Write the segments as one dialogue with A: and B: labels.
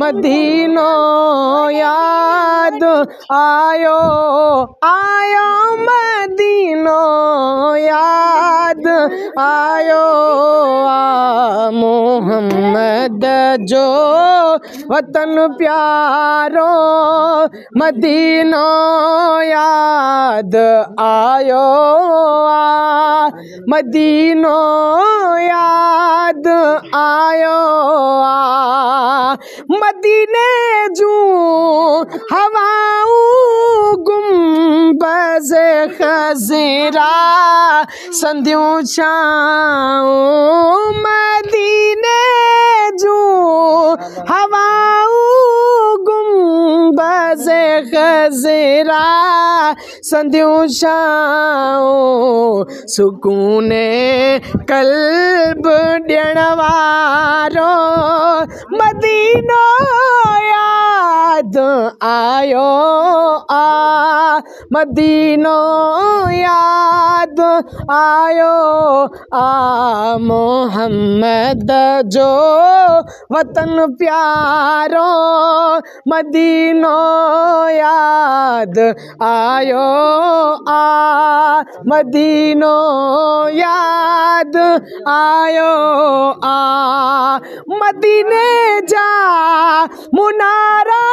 A: मदीनो याद आयो आयो मदीनो याद आयो मोहम्मद जो वतन प्यारो मदीनो याद आयो मदीनो याद आयो मदीने जू हवाऊं गुंबज़ खज़रा संधियूं छाऊं मदीने जू हवाऊं गुंबज़ खज़रा संधियूं छाऊं सुकूने क़ल्ब ॾियण वारो मदीनो याद आयो मदीनो याद आयो मोहम्मद जो वतन प्यारो मदीनो याद आयो मदीनो याद आयो मदीने जा मुनारा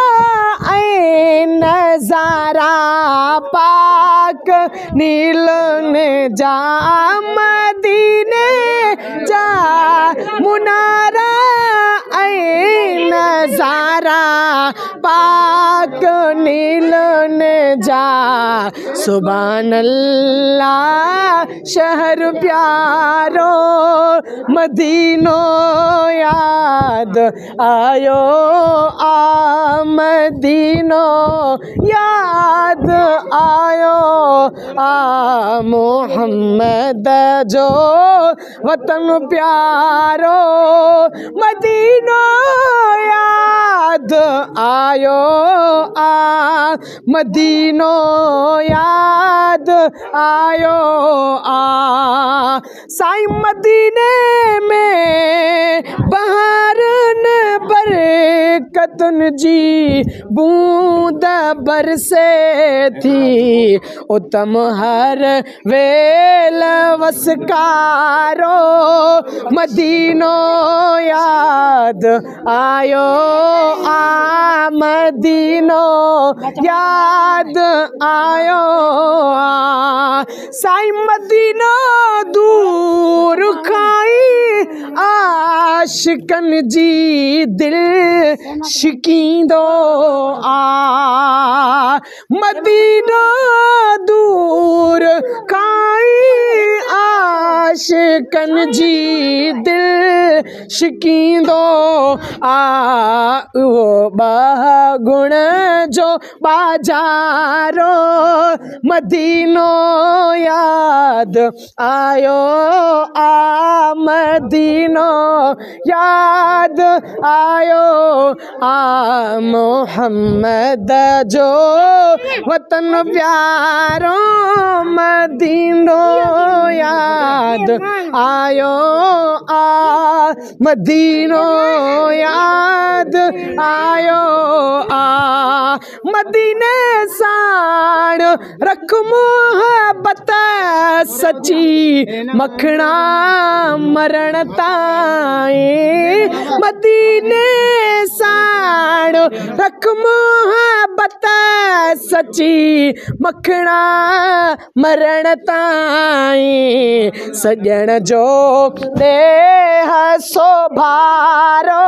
A: ऐं नज़ारा पाक नीलने जा मदीने जा मुनारा ऐं नज़ारा पाक नीलने जा सुभान अल्लाह शहर प्यारो मदीनो याद आयो मदीनो याद आयो मोहम्मद जो वतन प्यारो मदीनो याद आयो मदीनो याद आयो साईं मदीने में बहारन बरकतुन जी बूंद बरसे थी उत्तम हर वेल वसकारो मदीनो याद आयो मदीनो याद आयो साईं मदीनो दूर खाई आशिकन जी दिल शिकींदो मदीनो दूर खाई आशिकन जी दिल शिकींदो वो गुण जो बाजारो मदीनो याद आयो मदीनो याद आयो मोहम्मद जो वतन प्यारो मदीनो याद आयो मदीनो याद आयो मदीने साण रख मोहब्बत सची मखणा मरण ताईं मदीने साण रख मोहब्बत सची मखणा मरण ताईं सजण जो देह सोभारो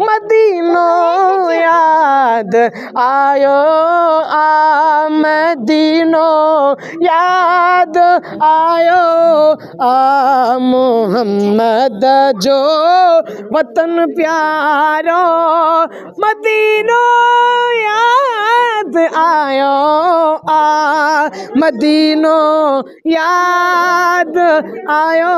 A: मदीनो याद आयो मदीनो याद आयो मोहम्मद जो वतन प्यारो मदीनो याद आयो मदीनो याद आयो